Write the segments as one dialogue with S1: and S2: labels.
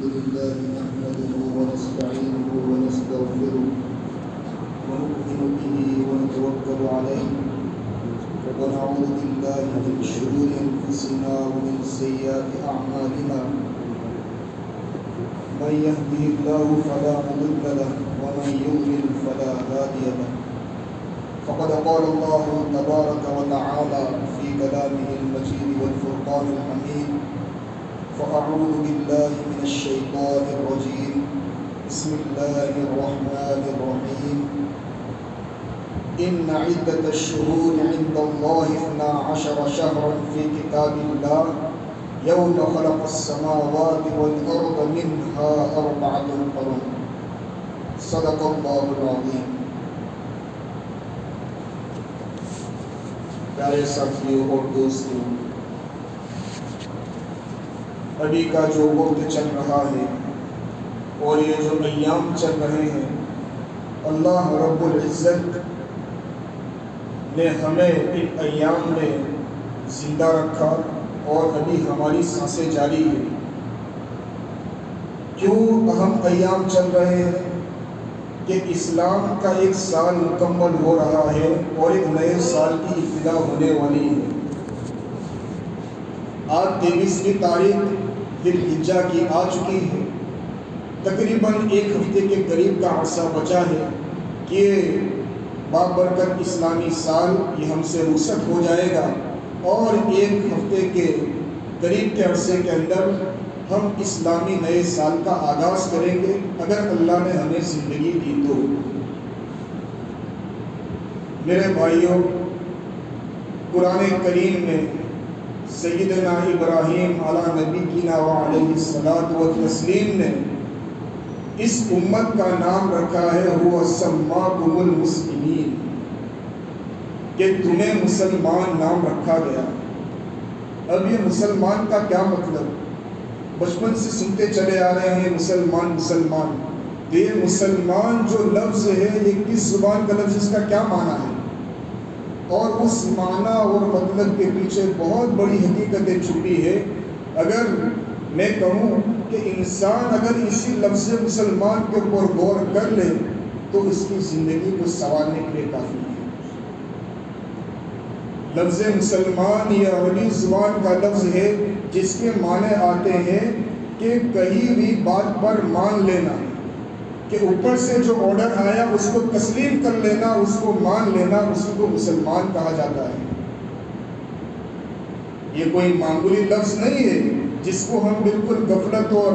S1: لله نحمده ونستعينه ونستغفره ونؤمن به ونتوكل عليه ونعوذ بالله من شرور أنفسنا ومن سيئات أعمالنا من يهده الله فلا مضل له ومن يضلل فلا هادي له فقد قال الله تبارك وتعالى في كلامه المجيد والفرقان الحميد فأعوذ بالله من الشيطان الرجيم بسم الله الرحمن الرحيم إن عدة الشهور عند الله 12 شهرا في كتاب الله يوم خلق السماوات والأرض منها 4 حرم صدق الله العظيم. پیارے ساتھیوں اور دوستوں، ابھی کا جو وقت چل رہا ہے اور یہ جو ایام چل رہے ہیں، اللہ رب العزت نے ہمیں ان ایام میں زندہ رکھا اور ابھی ہماری سانسیں جاری ہیں۔ کیوں اہم ایام چل رہے ہیں کہ اسلام کا ایک سال مکمل ہو رہا ہے اور ایک نئے سال کی ابتدا ہونے والی ہے۔ آج 23ویں تاریخ ذی الحجہ کی آ چکی ہے۔ تقریباً ایک ہفتے کے قریب کا عرصہ بچا ہے کہ بابرکت اسلامی سال یہ ہم سے رخصت ہو جائے گا اور ایک ہفتے کے قریب کے عرصے کے اندر ہم اسلامی نئے سال کا آغاز کریں گے اگر اللہ نے ہمیں زندگی دی تو۔ میرے بھائیوں، قرآن کریم میں سیدنا ابراہیم علیہ نبینا وعلیہ الصلاۃ والتسلیم نے اس امت کا نام رکھا ہے هو سماکم المسلمین، کہ تمہیں مسلمان نام رکھا گیا۔ اب یہ مسلمان کا کیا مطلب؟ بچپن سے سنتے چلے آ رہے ہیں مسلمان مسلمان، تو یہ مسلمان جو لفظ ہے یہ کس زبان کا لفظ، اس کا کیا معنی ہے؟ اور اس معنی اور مطلب کے پیچھے بہت بڑی حقیقتیں چھپی ہے۔ اگر میں کہوں کہ انسان اگر اسی لفظ مسلمان کے اوپر غور کر لے تو اس کی زندگی کو سنوارنے کے لیے کافی ہے۔ لفظ مسلمان یہ عربی زبان کا لفظ ہے جس کے معنی آتے ہیں کہ کہیں بھی بات پر مان لینا، کہ اوپر سے جو آرڈر آیا اس کو تسلیم کر لینا، اس کو مان لینا، اسی کو مسلمان کہا جاتا ہے۔ یہ کوئی معمولی لفظ نہیں ہے جس کو ہم بالکل غفلت اور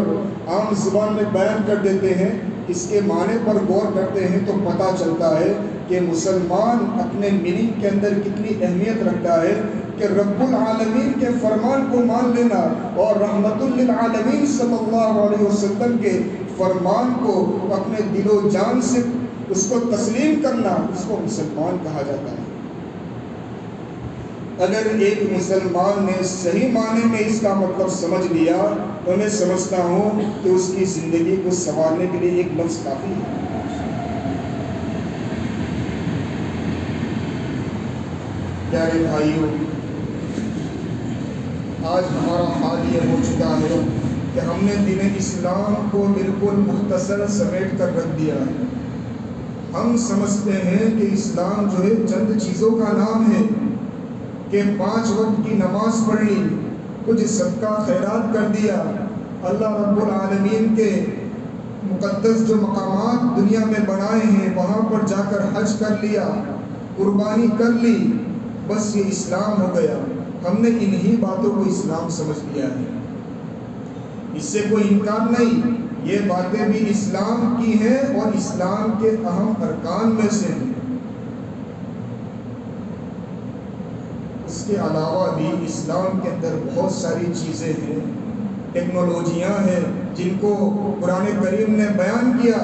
S1: عام زبان میں بیان کر دیتے ہیں۔ اس کے معنی پر غور کرتے ہیں تو پتہ چلتا ہے کہ مسلمان اپنے میننگ کے اندر کتنی اہمیت رکھتا ہے کہ رب العالمین کے فرمان کو مان لینا اور رحمت للعالمین صلی اللہ علیہ وسلم کے فرمان کو اپنے دل و جان سے اس کو تسلیم کرنا، اس کو مسلمان کہا جاتا ہے۔ اگر ایک مسلمان نے صحیح معنی میں اس کا مطلب سمجھ لیا تو میں سمجھتا ہوں کہ اس کی زندگی کو سنوارنے کے لیے ایک لفظ کافی ہے۔ پیارے بھائیوں، آج ہمارا حال یہ ہو چکا ہے کہ ہم نے دین اسلام کو بالکل مختصر سمیٹ کر رکھ دیا ہے۔ ہم سمجھتے ہیں کہ اسلام جو ہے چند چیزوں کا نام ہے کہ 5 وقت کی نماز پڑھ لی، کچھ صدقہ خیرات کر دیا، اللہ رب العالمین کے مقدس جو مقامات دنیا میں بنائے ہیں وہاں پر جا کر حج کر لیا، قربانی کر لی، بس یہ اسلام ہو گیا۔ ہم نے انہی باتوں کو اسلام سمجھ لیا ہے، اس سے کوئی انکار نہیں، یہ باتیں بھی اسلام کی ہیں اور اسلام کے اہم ارکان میں سے ہیں۔ اس کے علاوہ بھی اسلام کے اندر بہت ساری چیزیں ہیں، ٹیکنالوجیاں ہیں جن کو قرآن کریم نے بیان کیا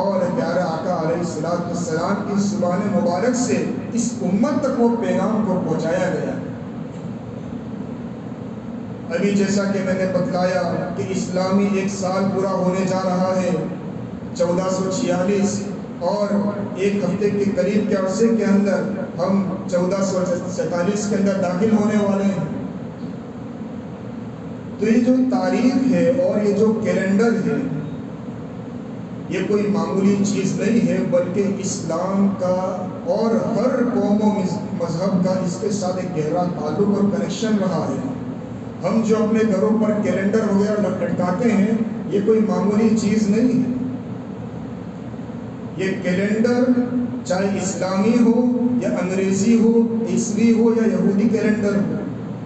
S1: اور پیارے آقا علیہ السلام کی زبان مبارک سے اس امت تک وہ پیغام کو پہنچایا گیا۔ ابھی جیسا کہ میں نے بتلایا کہ اسلامی ایک سال پورا ہونے جا رہا ہے 1446، اور ایک ہفتے کے قریب کے عرصے کے اندر ہم 1447 کے اندر داخل ہونے والے ہیں۔ تو یہ جو تاریخ ہے اور یہ جو کیلنڈر ہے یہ کوئی معمولی چیز نہیں ہے، بلکہ اسلام کا اور ہر قوم و مذہب کا اس کے ساتھ ایک گہرا تعلق اور کنیکشن رہا ہے۔ ہم جو اپنے گھروں پر کیلنڈر وغیرہ لٹکاتے ہیں یہ کوئی معمولی چیز نہیں ہے۔ یہ کیلنڈر چاہے اسلامی ہو یا انگریزی ہو، عیسوی ہو یا یہودی کیلنڈر ہو،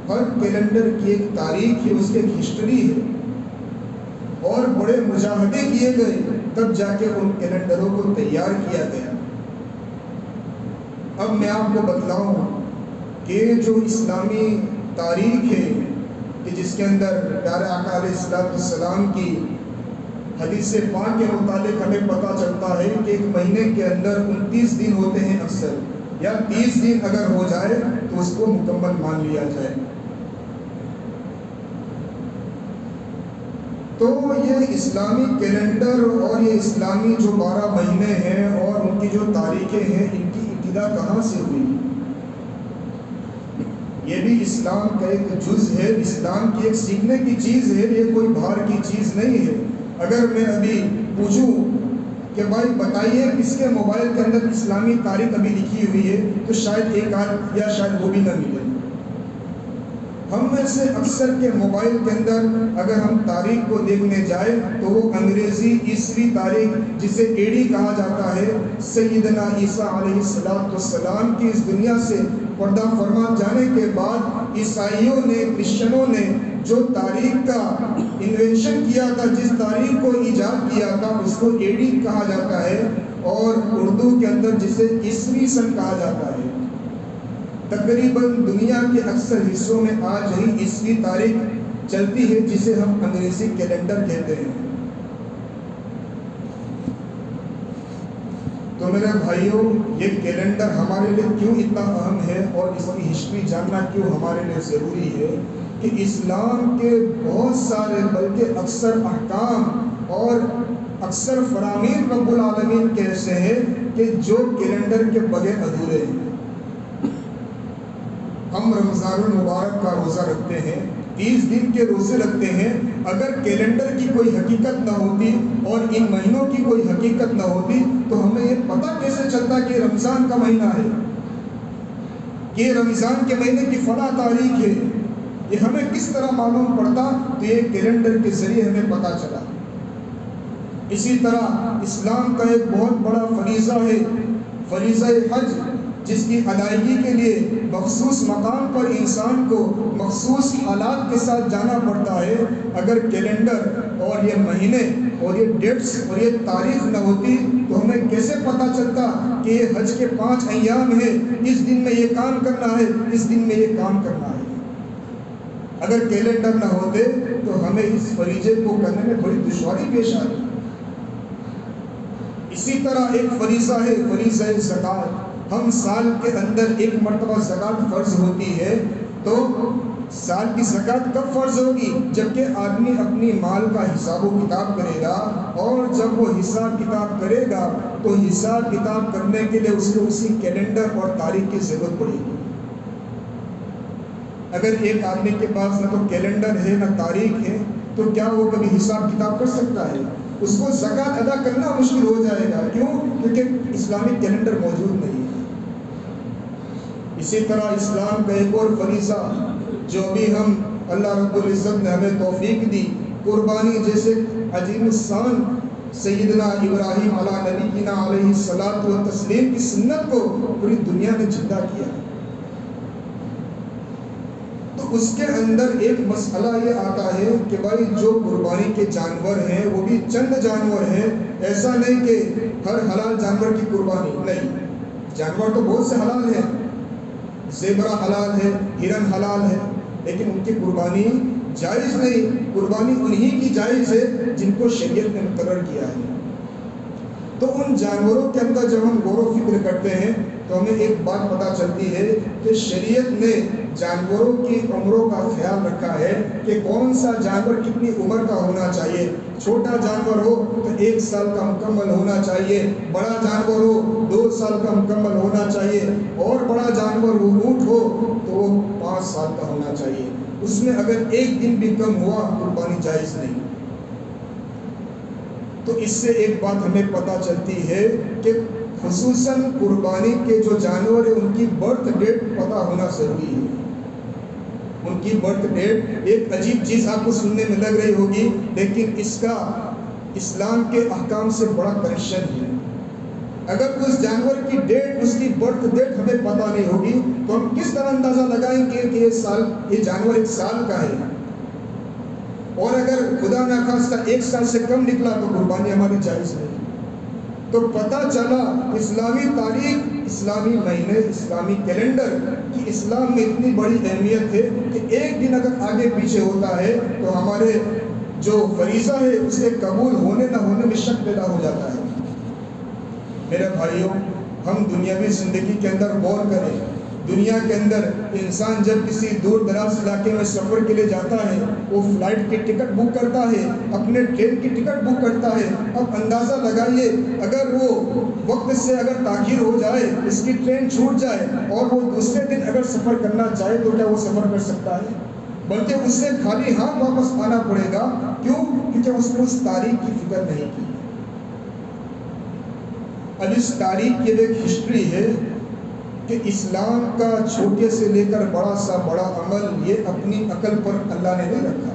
S1: ہر کیلنڈر کی ایک تاریخ ہے، اس کی ایک ہسٹری ہے، اور بڑے مجاہدے کیے گئے تب جا کے ان کیلنڈروں کو تیار کیا گیا۔ اب میں آپ کو بتلاؤں کہ جو اسلامی تاریخ ہے کہ جس کے اندر پیارے آقا علیہ السلام کی حدیث پاک کے متعلق ہمیں پتہ چلتا ہے کہ ایک مہینے کے اندر 29 دن ہوتے ہیں اکثر، یا 30 دن اگر ہو جائے تو اس کو مکمل مان لیا جائے۔ تو یہ اسلامی کیلنڈر اور یہ اسلامی جو 12 مہینے ہیں اور ان کی جو تاریخیں ہیں، ان کی ابتدا کہاں سے ہوئی؟ یہ بھی اسلام کا ایک جز ہے، اسلام کی ایک سیکھنے کی چیز ہے، یہ کوئی باہر کی چیز نہیں ہے۔ اگر میں ابھی پوچھوں کہ بھائی بتائیے کس کے موبائل کے اندر اسلامی تاریخ ابھی لکھی ہوئی ہے، تو شاید ایک آدھ یا شاید وہ بھی نہ ملے۔ ہم میں سے اکثر کے موبائل کے اندر اگر ہم تاریخ کو دیکھنے جائیں تو وہ انگریزی عیسوی تاریخ جسے ایڈی کہا جاتا ہے، سیدنا عیسیٰ علیہ السلام کی اس دنیا سے پردہ فرما جانے کے بعد عیسائیوں نے، کرسچنوں نے جو تاریخ کا انوینشن کیا تھا، جس تاریخ کو ایجاد کیا تھا، اس کو ایڈی کہا جاتا ہے، اور اردو کے اندر جسے عیسوی سن کہا جاتا ہے۔ تقریباً دنیا کے اکثر حصوں میں آج ہی عیسوی تاریخ چلتی ہے جسے ہم انگریزی کیلنڈر کہتے ہیں۔ تو میرے بھائیوں، یہ کیلنڈر ہمارے لیے کیوں اتنا اہم ہے اور اس کی ہسٹری جاننا کیوں ہمارے لیے ضروری ہے کہ اسلام کے بہت سارے بلکہ اکثر احکام اور اکثر فرامین رب العالمین کے ایسے ہیں کہ جو کیلنڈر کے بغیر ادھورے ہیں۔ ہم رمضان المبارک کا روزہ رکھتے ہیں، 30 دن کے روزے رکھتے ہیں، اگر کیلنڈر کی کوئی حقیقت نہ ہوتی اور ان مہینوں کی کوئی حقیقت نہ ہوتی تو ہمیں یہ پتہ کیسے چلتا کہ رمضان کا مہینہ ہے، کہ رمضان کے مہینے کی فلاں تاریخ ہے؟ یہ ہمیں کس طرح معلوم پڑتا؟ تو یہ کیلنڈر کے ذریعے ہمیں پتہ چلا۔ اسی طرح اسلام کا ایک بہت بڑا فریضہ ہے، فریضہ حج، جس کی ادائیگی کے لیے مخصوص مقام پر انسان کو مخصوص حالات کے ساتھ جانا پڑتا ہے۔ اگر کیلنڈر اور یہ مہینے اور یہ ڈیٹس اور یہ تاریخ نہ ہوتی تو ہمیں کیسے پتہ چلتا کہ یہ حج کے 5 ایام ہیں، اس دن میں یہ کام کرنا ہے، اس دن میں یہ کام کرنا ہے؟ اگر کیلنڈر نہ ہوتے تو ہمیں اس فریضے کو کرنے میں بڑی دشواری پیش آتی۔ اسی طرح ایک فریضہ ہے، فریضہ زکوٰۃ۔ ہم سال کے اندر ایک مرتبہ زکوٰۃ فرض ہوتی ہے، تو سال کی زکوٰۃ کب فرض ہوگی؟ جبکہ آدمی اپنی مال کا حساب و کتاب کرے گا، اور جب وہ حساب کتاب کرے گا تو حساب کتاب کرنے کے لیے اس کو اسی کیلنڈر اور تاریخ کی ضرورت پڑے گی۔ اگر ایک آدمی کے پاس نہ تو کیلنڈر ہے نہ تاریخ ہے تو کیا وہ کبھی حساب کتاب کر سکتا ہے؟ اس کو زکوٰۃ ادا کرنا مشکل ہو جائے گا۔ کیوں؟ کیونکہ اسلامک کیلنڈر موجود نہیں ہے۔ اسی طرح اسلام کا ایک اور فریضہ جو بھی ہم اللہ رب العزت نے ہمیں توفیق دی، قربانی جیسے عظیم الشان سیدنا ابراہیم علیہ نبینا علیہ الصلوۃ والتسلیم کی سنت کو پوری دنیا نے زندہ کیا، تو اس کے اندر ایک مسئلہ یہ آتا ہے کہ بھائی جو قربانی کے جانور ہیں وہ بھی چند جانور ہیں، ایسا نہیں کہ ہر حلال جانور کی قربانی، نہیں، جانور تو بہت سے حلال ہیں، زیبرا حلال ہے، ہرن حلال ہے، لیکن ان کی قربانی جائز نہیں۔ قربانی انہی کی جائز ہے جن کو شریعت نے مقرر کیا ہے۔ تو ان جانوروں کے اندر جب ہم غور و فکر کرتے ہیں تو ہمیں ایک بات پتہ چلتی ہے کہ شریعت نے جانوروں کی عمروں کا خیال رکھا ہے کہ کون سا جانور کتنی عمر کا ہونا چاہیے۔ چھوٹا جانور ہو تو 1 سال کا مکمل ہونا چاہیے، بڑا جانور ہو 2 سال کا مکمل ہونا چاہیے، اور بڑا جانور ہو اونٹ ہو تو وہ 5 سال کا ہونا چاہیے۔ اس میں اگر ایک دن بھی کم ہوا قربانی جائز نہیں۔ تو اس سے ایک بات ہمیں پتہ چلتی ہے کہ خصوصاً قربانی کے جو جانور ہیں ان کی برتھ ڈیٹ پتہ ہونا ضروری ہے۔ ان کی برتھ ڈیٹ ایک عجیب چیز آپ کو سننے میں لگ رہی ہوگی، لیکن اس کا اسلام کے احکام سے بڑا کنیکشن ہے۔ اگر اس جانور کی ڈیٹ، اس کی برتھ ڈیٹ ہمیں پتہ نہیں ہوگی تو ہم کس طرح اندازہ لگائیں گے کہ یہ جانور 1 سال کا ہے؟ اور اگر خدا نخواستہ 1 سال سے کم نکلا تو قربانی ہماری جائز نہیں۔ تو پتہ چلا اسلامی تاریخ، اسلامی مہینے، اسلامی کیلنڈر کی اسلام میں اتنی بڑی اہمیت ہے کہ ایک دن اگر آگے پیچھے ہوتا ہے تو ہمارے جو فریضہ ہے اس کے قبول ہونے نہ ہونے میں شک پیدا ہو جاتا ہے۔ میرے بھائیوں، ہم دنیاوی زندگی کے اندر غور کریں۔ دنیا کے اندر انسان جب کسی دور دراز علاقے میں سفر کے لیے جاتا ہے، وہ فلائٹ کی ٹکٹ بک کرتا ہے، اپنے ٹرین کی ٹکٹ بک کرتا ہے۔ اب اندازہ لگائیے اگر وہ وقت سے اگر تاخیر ہو جائے، اس کی ٹرین چھوٹ جائے اور وہ دوسرے دن اگر سفر کرنا چاہے تو کیا وہ سفر کر سکتا ہے؟ بلکہ اسے خالی ہاتھ واپس آنا پڑے گا۔ کیوں؟ کیونکہ اس نے اس تاریخ کی فکر نہیں کی۔ اب اس تاریخ کی ایک ہسٹری ہے کہ اسلام کا چھوٹے سے لے کر بڑا سا بڑا عمل یہ اپنی عقل پر اللہ نے نہیں رکھا،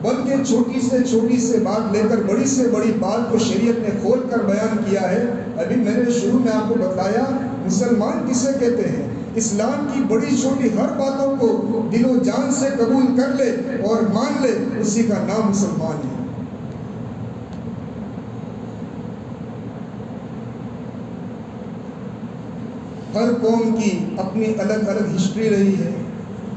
S1: بلکہ چھوٹی سے بات لے کر بڑی سے بڑی بات کو شریعت نے کھول کر بیان کیا ہے۔ ابھی میں نے شروع میں آپ کو بتایا مسلمان کسے کہتے ہیں۔ اسلام کی بڑی چھوٹی ہر باتوں کو دل و جان سے قبول کر لے اور مان لے، اسی کا نام مسلمان ہے۔ ہر قوم کی اپنی الگ الگ ہسٹری رہی ہے۔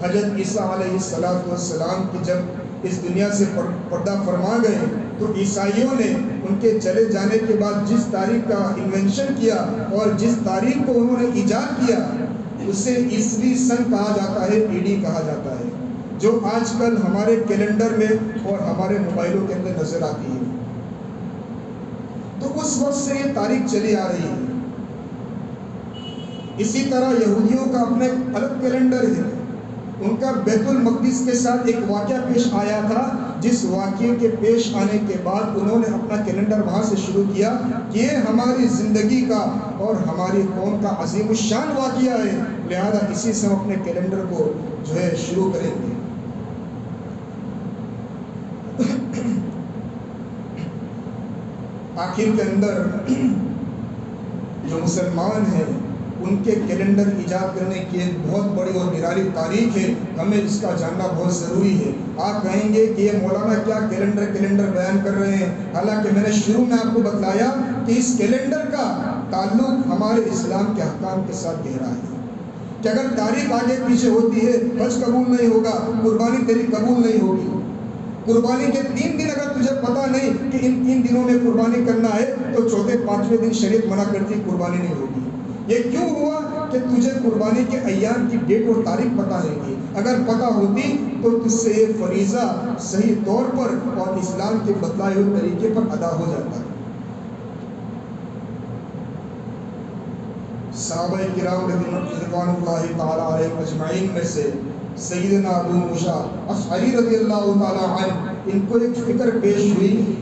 S1: حضرت عیسیٰ علیہ السلام کی جب اس دنیا سے پردہ فرما گئے تو عیسائیوں نے ان کے چلے جانے کے بعد جس تاریخ کا انوینشن کیا اور جس تاریخ کو انہوں نے ایجاد کیا اسے عیسوی سن کہا جاتا ہے، AD کہا جاتا ہے، جو آج کل ہمارے کیلنڈر میں اور ہمارے موبائلوں کے اندر نظر آتی ہے۔ تو اس وقت سے یہ تاریخ چلی آ رہی ہے۔ اسی طرح یہودیوں کا اپنا ایک الگ کیلنڈر ہے۔ ان کا بیت المقدس کے ساتھ ایک واقعہ پیش آیا تھا، جس واقعے کے پیش آنے کے بعد انہوں نے اپنا کیلنڈر وہاں سے شروع کیا کہ یہ ہماری زندگی کا اور ہماری قوم کا عظیم الشان واقعہ ہے، لہذا اسی سے ہم اپنے کیلنڈر کو جو ہے شروع کریں گے۔ آخر کے اندر جو مسلمان ہیں ان کے کیلنڈر ایجاد کرنے کی ایک بہت بڑی اور نرالی تاریخ ہے، ہمیں اس کا جاننا بہت ضروری ہے۔ آپ کہیں گے کہ یہ مولانا کیا کیلنڈر بیان کر رہے ہیں، حالانکہ میں نے شروع میں آپ کو بتلایا کہ اس کیلنڈر کا تعلق ہمارے اسلام کے احکام کے ساتھ گہرا ہے کہ اگر تاریخ آگے پیچھے ہوتی ہے حج قبول نہیں ہوگا، قربانی تیری قبول نہیں ہوگی۔ قربانی کے 3 دن اگر تجھے پتہ نہیں کہ ان 3 دنوں میں قربانی کرنا ہے تو چوتھے 5ویں دن شریعت منع کرتی قربانی نہیں ہوگی۔ یہ کیوں ہوا کہ تجھے قربانی کے ایام کی ڈیٹ اور تاریخ پتہ نہیں تھی؟ اگر پتہ ہوتی تو تجھ سے یہ فریضہ صحیح طور پر اور اسلام کے بتلائے ہوئے طریقے پر ادا ہو جاتا ہے۔ صحابہ کرام رضوان اللہ تعالیٰ علیہ اجمعین میں سے سیدنا ابو موسیٰ اشعری رضی اللہ تعالیٰ عنہ، ان کو ایک فکر پیش ہوئی۔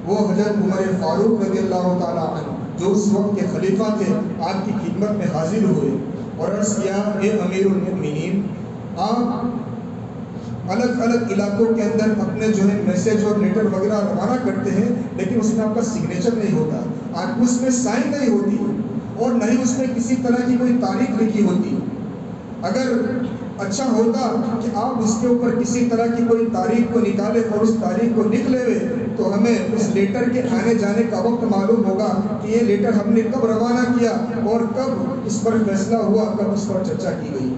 S1: وہ حضرت عمر فاروق رضی اللہ تعالیٰ عنہ جو اس وقت کے خلیفہ تھے، آپ کی خدمت میں حاضر ہوئے اور عرض کیا، اے امیر المؤمنین، آپ الگ الگ علاقوں کے اندر اپنے جو ہے میسج اور لیٹر وغیرہ روانہ کرتے ہیں، لیکن اس میں آپ کا سگنیچر نہیں ہوتا، آپ کو اس میں سائن نہیں ہوتی اور نہ ہی اس میں کسی طرح کی کوئی تاریخ لکھی ہوتی۔ اگر اچھا ہوتا کہ آپ اس کے اوپر کسی طرح کی کوئی تاریخ کو نکالے اور اس تاریخ کو لکھ لے تو ہمیں اس لیٹر کے آنے جانے کا وقت معلوم ہوگا کہ یہ لیٹر ہم نے کب روانہ کیا اور کب اس پر فیصلہ ہوا، کب اس پر چرچا کی گئی۔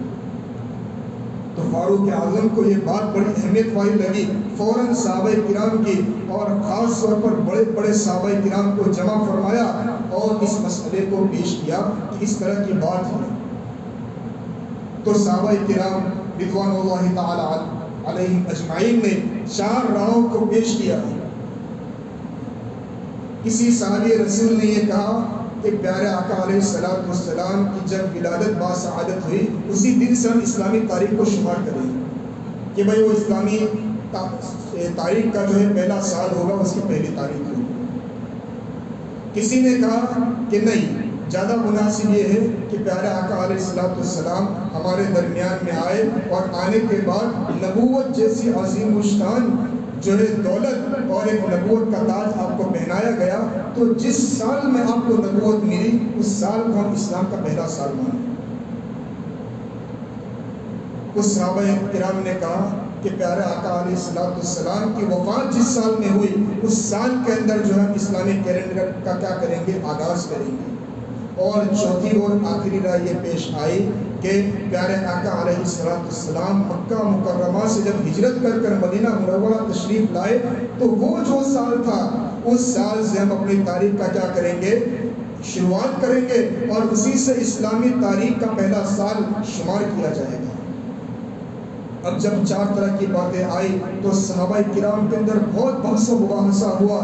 S1: تو فاروق اعظم کو یہ بات بڑی اہمیت والی لگی، فوراً صحابہ کرام کی اور خاص طور پر بڑے بڑے صحابہ کرام کو جمع فرمایا اور اس مسئلے کو پیش کیا کہ اس طرح کی بات ہے۔ تو صحابہ کرام رضوان اللہ تعالی علیہم اجمعین نے 4 راہوں کو پیش کیا۔ کسی صحابی رسول نے یہ کہا کہ پیارے آقا علیہ السلام کی جب ولادت باسعادت ہوئی اسی دن سے ہم اسلامی تاریخ کو شمار کریں۔ کہ بھائی وہ اسلامی تاریخ کا جو ہے پہلا سال ہوگا، اس کی پہلی تاریخ ہوگی۔ کسی نے کہا کہ نہیں، زیادہ مناسب یہ ہے کہ پیارے آقا علیہ السلام ہمارے درمیان میں آئے اور آنے کے بعد نبوت جیسی عظیم الشان جو ہے دولت اور ایک نبوت کا تاج آپ کو پہنایا گیا، تو جس سال میں آپ کو نبوت ملی اس سال کو ہم اسلام کا پہلا سال مانیں۔ اس صحابہ کرام نے کہا کہ پیارے آقا علیہ السلام کی وفات جس سال میں ہوئی اس سال کے اندر جو ہے اسلامی کیلنڈر کا کیا کریں گے، آغاز کریں گے۔ اور چوتھی اور آخری رائے یہ پیش آئی کہ پیارے آقا علیہ السلام مکہ مکرمہ سے جب ہجرت کر کر مدینہ منورہ تشریف لائے تو وہ جو سال تھا اس سال سے ہم اپنی تاریخ کا کیا کریں گے، شروعات کریں گے، اور اسی سے اسلامی تاریخ کا پہلا سال شمار کیا جائے گا۔ اب جب چار طرح کی باتیں آئی تو صحابہ کرام کے اندر بہت بحث و مباحثہ ہوا،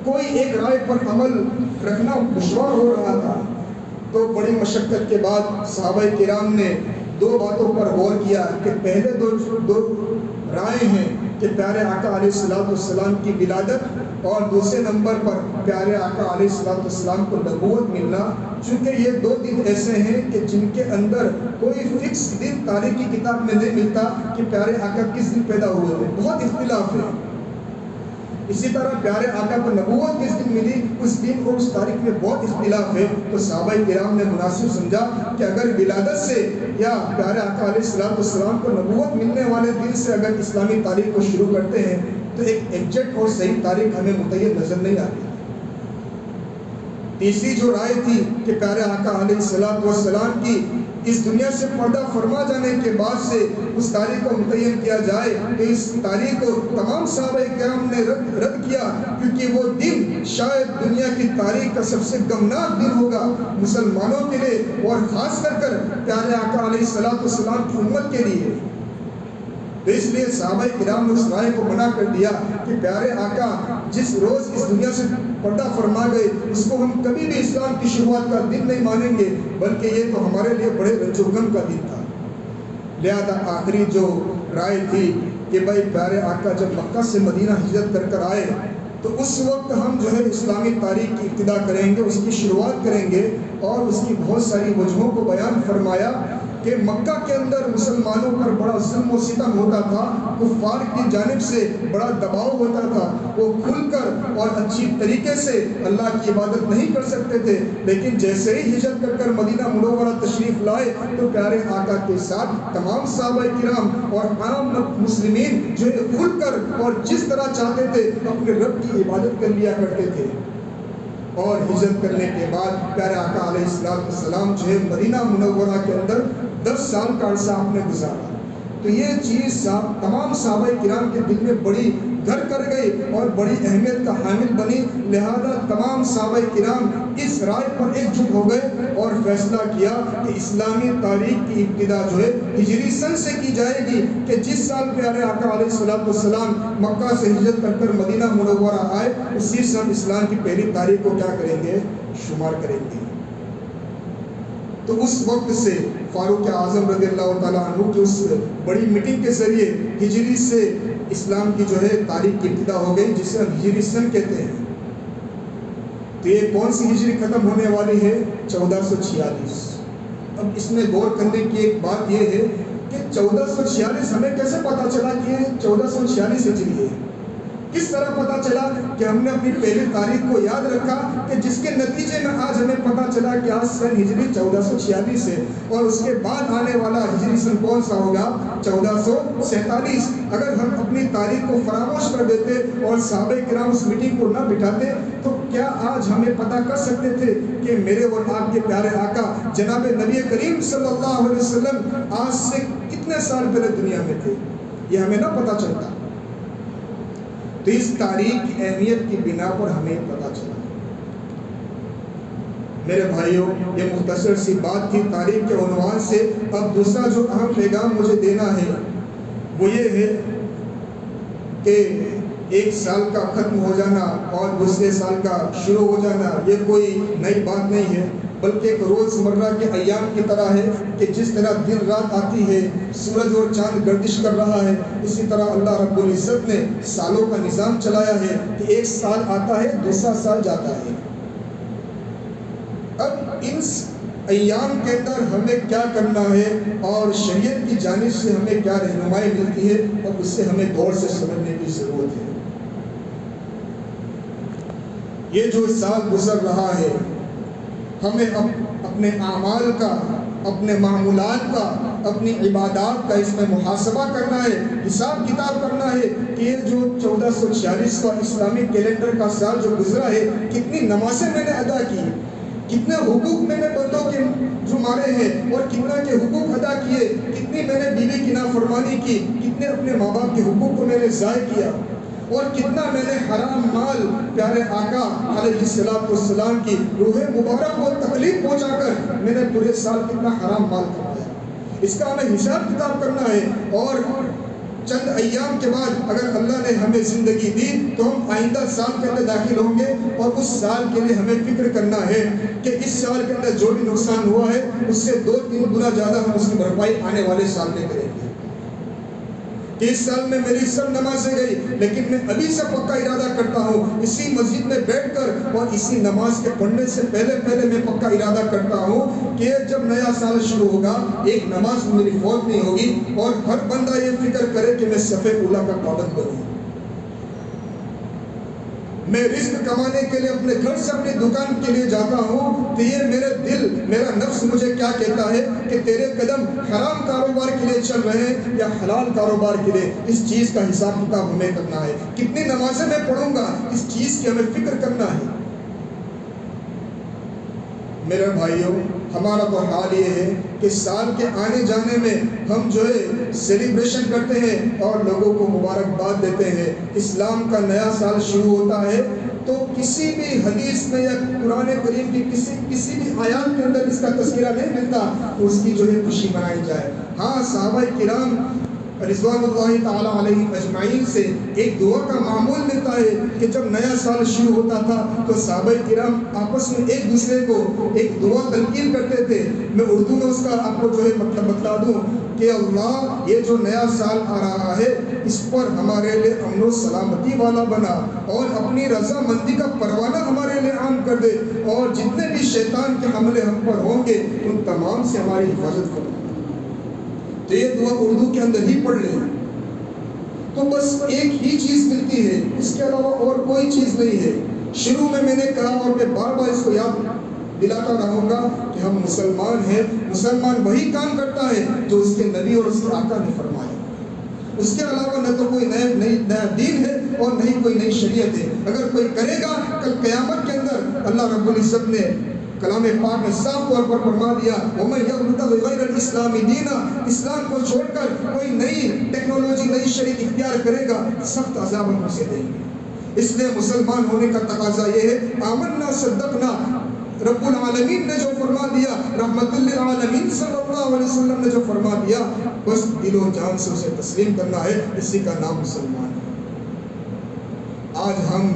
S1: کوئی ایک رائے پر عمل رکھنا دشوار ہو رہا تھا۔ تو بڑی مشقت کے بعد صحابہ کرام نے دو باتوں پر غور کیا کہ پہلے دو رائے ہیں کہ پیارے آقا علیہ السلام کی ولادت، اور دوسرے نمبر پر پیارے آقا علیہ السلام کو نبوت ملنا، چونکہ یہ دو دن ایسے ہیں کہ جن کے اندر کوئی فکس دن تاریخ کی کتاب میں نہیں ملتا کہ پیارے آقا کس دن پیدا ہوئے ہیں، بہت اختلاف ہے۔ اسی طرح پیارے آقا کو نبوت کس دن ملی اس دن اور اس تاریخ میں بہت اختلاف ہے۔ تو صحابہ کرام نے مناسب سمجھا کہ اگر ولادت سے یا پیارے آقا علیہ السلام کو نبوت ملنے والے دن سے اگر اسلامی تاریخ کو شروع کرتے ہیں تو ایک ایگزیکٹ اور صحیح تاریخ ہمیں متعین نظر نہیں آتی۔ تیسری جو رائے تھی کہ پیارے آقا علیہ السلام کی اس دنیا سے پردہ فرما جانے کے بعد سے اس تاریخ کو متعین کیا جائے، تو اس تاریخ کو تمام صحابہ کرام نے رد کیا، کیونکہ وہ دن شاید دنیا کی تاریخ کا سب سے غمناک دن ہوگا مسلمانوں کے لیے، اور خاص کر پیارے آقا علیہ السلام کی امت کے لیے۔ تو اس لیے صحابہ کرام نے اس رائے کو منع کر دیا کہ پیارے آقا جس روز اس دنیا سے پردہ فرما گئے اس کو ہم کبھی بھی اسلام کی شروعات کا دن نہیں مانیں گے، بلکہ یہ تو ہمارے لیے بڑے رنج و غم کا دن تھا۔ لہذا آخری جو رائے تھی کہ بھائی پیارے آقا جب مکہ سے مدینہ ہجرت کر کر آئے تو اس وقت ہم جو ہے اسلامی تاریخ کی ابتدا کریں گے، اس کی شروعات کریں گے، اور اس کی بہت ساری وجہوں کو بیان فرمایا کہ مکہ کے اندر مسلمانوں پر بڑا ظلم و ستم ہوتا تھا، کفار کی جانب سے بڑا دباؤ ہوتا تھا، وہ کھل کر اور اچھی طریقے سے اللہ کی عبادت نہیں کر سکتے تھے، لیکن جیسے ہی ہجرت کر کر مدینہ منورہ تشریف لائے تو پیارے آقا کے ساتھ تمام صحابہ کرام اور عام مسلمین جو ہے کھل کر اور جس طرح چاہتے تھے اپنے رب کی عبادت کر لیا کرتے تھے۔ اور ہجرت کرنے کے بعد پیارے آقا علیہ السلام جو ہے مدینہ منورہ کے اندر 10 سال کا عرصہ آپ نے گزارا۔ تو یہ چیز تمام صحابہ کرام کے دل میں بڑی گھر کر گئی اور بڑی اہمیت کا حامل بنی، لہذا تمام صحابہ کرام اس رائے پر ایک جٹ ہو گئے اور فیصلہ کیا کہ اسلامی تاریخ کی ابتدا جو ہے ہجری سن سے کی جائے گی، کہ جس سال پیارے آقا علیہ السلام مکہ سے ہجرت کر کر مدینہ منورہ آئے اسی سے ہم اسلام کی پہلی تاریخ کو کیا کریں گے، شمار کریں گے۔ تو اس وقت سے فاروق اعظم رضی اللہ تعالیٰ عنہ کی اس بڑی میٹنگ کے ذریعے ہجری سے اسلام کی جو ہے تاریخ کی ابتدا ہو گئی، جسے ہم ہجری سن کہتے ہیں۔ تو یہ کون سی ہجری ختم ہونے والی ہے؟ 1446۔ اب اس میں غور کرنے کی ایک بات یہ ہے کہ 1446 ہمیں کیسے پتا چلا کہ یہ 1446 ہجری ہے؟ کس طرح پتا چلا کہ ہم نے اپنی پہلی تاریخ کو یاد رکھا کہ جس کے نتیجے میں آج ہمیں پتا چلا کہ آج سن ہجری 1446 ہے، اور اس کے بعد آنے والا ہجری سن کون سا ہوگا؟ 1447۔ اگر ہم اپنی تاریخ کو فراموش کر دیتے اور صحابہ کرام اس میٹنگ کو نہ بٹھاتے تو کیا آج ہمیں پتا کر سکتے تھے کہ میرے اور آپ کے پیارے آقا جناب نبی کریم صلی اللہ علیہ وسلم آج سے کتنے سال پہلے دنیا میں تھے؟ یہ ہمیں نہ پتا چلتا۔ تو اس تاریخ کی اہمیت کی بنا پر ہمیں پتا چلا۔ میرے بھائیوں، یہ مختصر سی بات تھی تاریخ کے عنوان سے۔ اب دوسرا جو اہم پیغام مجھے دینا ہے وہ یہ ہے کہ ایک سال کا ختم ہو جانا اور دوسرے سال کا شروع ہو جانا یہ کوئی نئی بات نہیں ہے، بلکہ ایک روزمرہ کے ایام کی طرح ہے کہ جس طرح دن رات آتی ہے، سورج اور چاند گردش کر رہا ہے، اسی طرح اللہ رب العزت نے سالوں کا نظام چلایا ہے کہ ایک سال آتا ہے، دوسرا سال جاتا ہے۔ اب ان ایام کے اندر ہمیں کیا کرنا ہے اور شریعت کی جانب سے ہمیں کیا رہنمائی ملتی ہے، اور اس سے ہمیں غور سے سمجھنے کی ضرورت ہے۔ یہ جو سال گزر رہا ہے، ہمیں اپنے اعمال کا، اپنے معمولات کا، اپنی عبادات کا اس میں محاسبہ کرنا ہے، حساب کتاب کرنا ہے کہ یہ جو 1446 کا اسلامی کیلنڈر کا سال جو گزرا ہے، کتنی نمازیں میں نے ادا کی، کتنے حقوق میں نے بندوں کے جو مارے ہیں اور کتنا کے حقوق ادا کیے، کتنی میں نے بیوی کی نافرمانی کی، کتنے اپنے ماں باپ کے حقوق کو میں نے ضائع کیا، اور کتنا میں نے حرام مال پیارے آقا علیہ السلام کی روح مبارک کو تکلیف پہنچا کر میں نے پورے سال کتنا حرام مال کمایا۔ اس کا ہمیں حساب کتاب کرنا ہے، اور چند ایام کے بعد اگر اللہ نے ہمیں زندگی دی تو ہم آئندہ سال کے اندر داخل ہوں گے، اور اس سال کے لیے ہمیں فکر کرنا ہے کہ اس سال کے اندر جو بھی نقصان ہوا ہے اس سے 2-3 گنا زیادہ ہم اس کی بھرپائی آنے والے سال میں کریں گے۔ کہ اس سال میں میری سب نمازیں گئی، لیکن میں ابھی سے پکا ارادہ کرتا ہوں، اسی مسجد میں بیٹھ کر اور اسی نماز کے پڑھنے سے پہلے میں پکا ارادہ کرتا ہوں کہ جب نیا سال شروع ہوگا ایک نماز میری فوت نہیں ہوگی، اور ہر بندہ یہ فکر کرے کہ میں صف اولیٰ کا پابند بنوں۔ میں رزق کمانے کے لیے اپنے گھر سے اپنی دکان کے لیے جاتا ہوں، تو یہ میرے دل، میرا نفس مجھے کیا کہتا ہے کہ تیرے قدم حرام کاروبار کے لیے چل رہے ہیں یا حلال کاروبار کے لیے۔ اس چیز کا حساب کتاب ہمیں کرنا ہے۔ کتنی نمازیں میں پڑھوں گا، اس چیز کی ہمیں فکر کرنا ہے۔ میرے بھائیوں، ہمارا تو حال یہ ہے کہ سال کے آنے جانے میں ہم جو ہے سیلیبریشن کرتے ہیں اور لوگوں کو مبارکباد دیتے ہیں۔ اسلام کا نیا سال شروع ہوتا ہے تو کسی بھی حدیث میں یا قرآن کریم کی کسی بھی آیات کے اندر اس کا تذکرہ نہیں ملتا کہ اس کی جو ہے خوشی منائی جائے۔ ہاں، صحابہ کرام رضوان اللہ تعالیٰ علیہ اجمعین سے ایک دعا کا معمول ملتا ہے کہ جب نیا سال شروع ہوتا تھا تو صحابہ کرام آپس میں ایک دوسرے کو ایک دعا تلقین کرتے تھے۔ میں اردو میں اس کا آپ کو جو ہے مطلب بتلا دوں کہ اللہ یہ جو نیا سال آ رہا ہے اس پر ہمارے لیے امن و سلامتی والا بنا، اور اپنی رضامندی کا پروانہ ہمارے لیے عام کر دے، اور جتنے بھی شیطان کے حملے ہم پر ہوں گے ان تمام سے ہماری حفاظت کرو۔ تو یہ دعا اردو کے اندر ہی پڑھ لیں تو بس ایک ہی چیز ملتی ہے، اس کے علاوہ اور کوئی چیز نہیں ہے۔ شروع میں نے کہا اور میں بار بار اس کو یاد دلاتا رہوں گا کہ ہم مسلمان ہیں۔ مسلمان وہی کام کرتا ہے جو اس کے نبی اور اس کے آقا نے فرمایا، اس کے علاوہ نہ تو کوئی نیا دین ہے اور نہ ہی کوئی نئی شریعت ہے۔ اگر کوئی کرے گا کل قیامت کے اندر اللہ رب العزت نے کلام پاک میں صاف طور پر فرما دیا وَمَن يَبْتَغِ غَيْرَ الْإِسْلَامِ دِينًا، اسلام کو چھوڑ کر کوئی نئی ٹیکنالوجی، نئی شریعت اختیار کرے گا، سخت عذاب ہم اسے دیں گے۔ اس لیے مسلمان ہونے کا تقاضا یہ ہے آمنا صدقنا، رب العالمین نے جو فرما دیا، رحمت للعالمین صلی اللہ علیہ وسلم نے جو فرما دیا، بس دل و جان سے اسے تسلیم کرنا ہے، اسی کا نام مسلمان ہے۔ آج ہم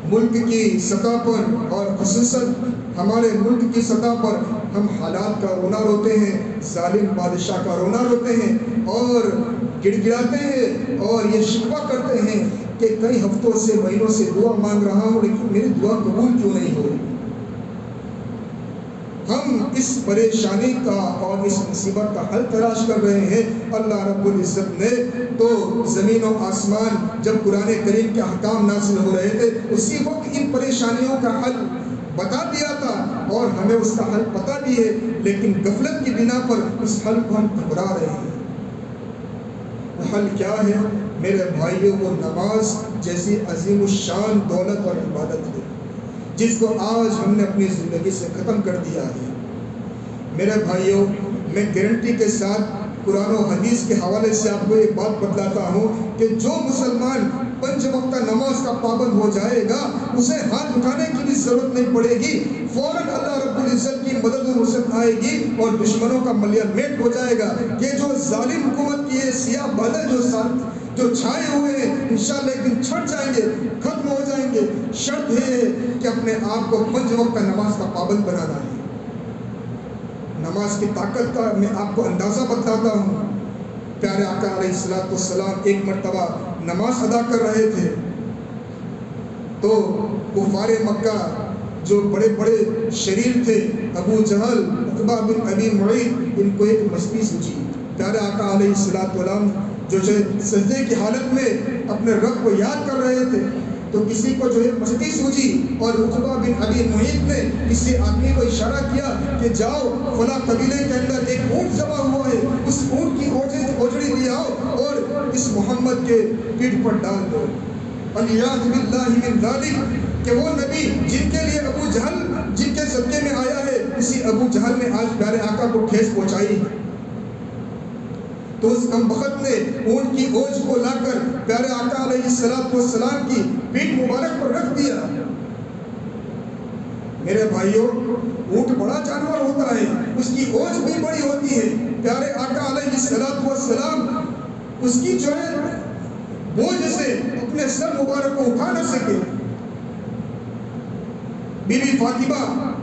S1: ملک کی سطح پر اور خصوصاً ہمارے ملک کی سطح پر ہم حالات کا رونا روتے ہیں، ظالم بادشاہ کا رونا روتے ہیں اور گڑ گڑاتے ہیں اور یہ شکوہ کرتے ہیں کہ کئی ہفتوں سے، مہینوں سے دعا مانگ رہا ہوں لیکن میری دعا قبول کیوں نہیں ہو رہی۔ ہم اس پریشانی کا اور اس مصیبت کا حل تلاش کر رہے ہیں۔ اللہ رب العزت نے تو زمین و آسمان جب قرآن کریم کے احکام نازل ہو رہے تھے اسی وقت ان پریشانیوں کا حل بتا دیا تھا، اور ہمیں اس کا حل پتہ بھی ہے، لیکن غفلت کی بنا پر اس حل کو ہم ٹھکرا رہے ہیں۔ حل کیا ہے میرے بھائیوں؟ وہ نماز جیسی عظیم الشان دولت اور عبادت ہے جس کو آج ہم نے اپنی زندگی سے ختم کر دیا ہے۔ میرے بھائیوں، میں گارنٹی کے ساتھ قرآن و حدیث کے حوالے سے آپ کو ایک بات بتلاتا ہوں کہ جو مسلمان 5 وقتہ نماز کا پابند ہو جائے گا اسے ہاتھ اٹھانے کی بھی ضرورت نہیں پڑے گی، فوراً اللہ رب العزت کی مدد و نصرت آئے گی اور دشمنوں کا ملیا میٹ ہو جائے گا۔ یہ جو ظالم حکومت کی یہ سیاہ بادل جو چھائے ہوئے ہیں انشاءاللہ ایک دن چھٹ جائیں گے، ختم ہو جائیں گے۔ شرط ہے کہ اپنے آپ کو 5 وقت کا نماز کا پابند بنانا ہے۔ نماز کی طاقت کا میں آپ کو اندازہ بتاتا ہوں۔ پیارے آقا علیہ السلام ایک مرتبہ نماز ادا کر رہے تھے تو کفار مکہ جو بڑے بڑے شریر تھے، ابو جہل، عقبہ بن ابی معیط، ان کو ایک مستی سوچی۔ پیارے آقا علیہ السلام جو سجدے کی حالت میں اپنے رب کو یاد کر رہے تھے تو کسی کو جو ہے مستی سوچی، اور عقبہ بن ابی معیط نے کسی آدمی کو اشارہ کیا کہ جاؤ فلاں قبیلے کے اندر ایک اونٹ ذبح ہوا ہے، اس اونٹ کی اوجڑی لے آؤ اور اس محمد کے پیٹھ پر ڈال دو۔ الیاذ باللہ من ذالک، کہ وہ نبی جن کے لیے ابو جہل جن کے صدقے میں آیا ہے، اسی ابو جہل نے آج پیارے آقا کو ٹھیس پہنچائی ہے۔ تو اس کم بخت نے اونٹ کی اوج کو لا کر پیارے آقا علیہ السلام کی پیٹھ مبارک پر رکھ دیا۔ میرے بھائیوں، اونٹ بڑا جانور ہوتا ہے، اس کی اوج بھی بڑی ہوتی ہے۔ پیارے آقا علیہ السلام اس کی جو ہے بوجھ سے اپنے سر مبارک کو اٹھا نہ سکے۔ بی بی فاطمہ،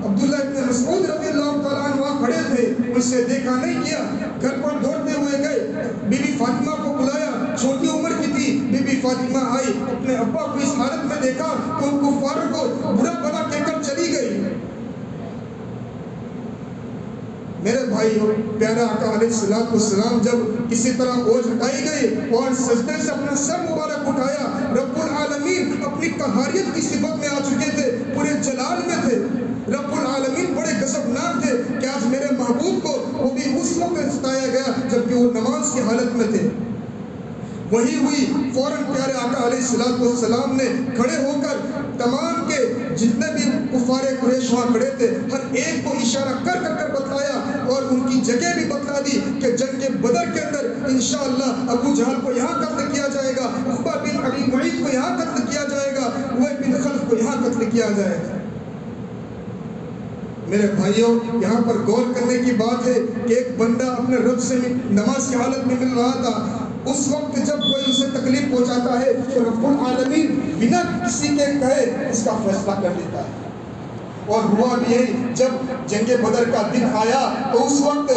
S1: عبداللہ ابن مسعود رضی اللہ تعالیٰ عنہ وہاں کھڑے تھے، ان سے دیکھا نہیں کیا، گھر پر دوڑتے ہوئے گئے، بی بی فاطمہ کو بلایا، چھوٹی عمر کی تھی۔ بی بی فاطمہ آئی، اپنے ابا کو اس حالت میں دیکھا تو ان کفاروں کو برا بھلا کہہ کر چلی گئی۔ میرے بھائیو، پیارا آقا علیہ السلام جب کسی طرح اوج ہٹائی گئی اور سجدے سے اپنا سر مبارک اٹھایا، رب العالمین اپنی قہاریت کی صفت میں آ چکے تھے، پورے جلال میں تھے۔ رب العالمین بڑے غضبناک تھے کہ آج میرے محبوب کو وہ بھی اس وقت ستایا گیا جبکہ وہ نماز کی حالت میں تھے۔ وہی ہوئی، فوراً پیارے آقا علیہ السلام نے کھڑے ہو کر تمام کے جتنے بھی کفار قریش وہاں کھڑے تھے ہر ایک کو اشارہ کر کر بتلایا اور ان کی جگہ بھی بتلا دی کہ جنگ بدر کے اندر انشاءاللہ ابو جہل کو یہاں قتل کیا جائے گا، عقبہ بن ابی معیط کو یہاں قتل کیا جائے گا، ابی بن خلف کو یہاں قتل کیا جائے گا۔ میرے بھائیوں، یہاں پر غور کرنے کی بات ہے کہ ایک بندہ اپنے رب سے نماز کی حالت میں مل رہا تھا، اس وقت جب کوئی اسے تکلیف پہنچاتا ہے تو رب العالمین بنا کسی کے کہے اس کا فیصلہ کر لیتا ہے۔ اور ہوا بھی یہی، جب جنگ بدر کا دن آیا تو اس وقت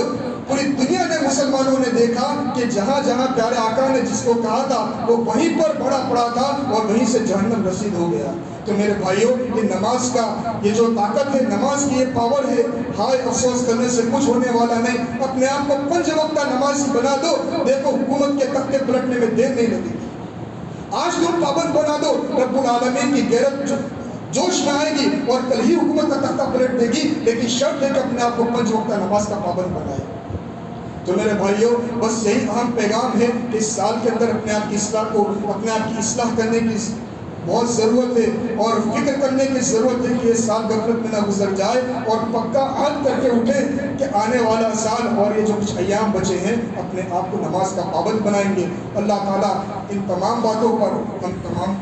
S1: پوری دنیا نے مسلمانوں نے دیکھا کہ جہاں جہاں پیارے آقا نے جس کو کہا تھا وہ وہیں پر بڑا پڑا تھا اور وہیں سے جہنم رسید ہو گیا۔ تو میرے بھائیوں، یہ نماز کا یہ جو طاقت ہے، نماز کی یہ پاور ہے، ہائے افسوس کرنے سے کچھ ہونے والا نہیں۔ اپنے آپ کو 5 وقت کا نمازی بنا دو، دیکھو حکومت کے تختے پلٹنے میں دیر نہیں لگے گی۔ آج تم پابند بنا دو، رب العالمین کی غیرت جوش میں آئے گی اور کل ہی حکومت کا تختہ پلٹ دے گی، لیکن شرط ہے کہ اپنے آپ کو 5 وقت کا نماز کا پابند بنائے۔ تو میرے بھائیوں، بس یہی اہم پیغام ہے کہ اس سال کے اندر اپنے آپ کی اصلاح کرنے کی بہت ضرورت ہے اور فکر کرنے کی ضرورت ہے کہ یہ سال غفلت میں نہ گزر جائے، اور پکا عہد کر کے اٹھیں کہ آنے والا سال اور یہ جو کچھ ایام بچے ہیں اپنے آپ کو نماز کا پابند بنائیں گے۔ اللہ تعالیٰ ان تمام باتوں پر ہم تمام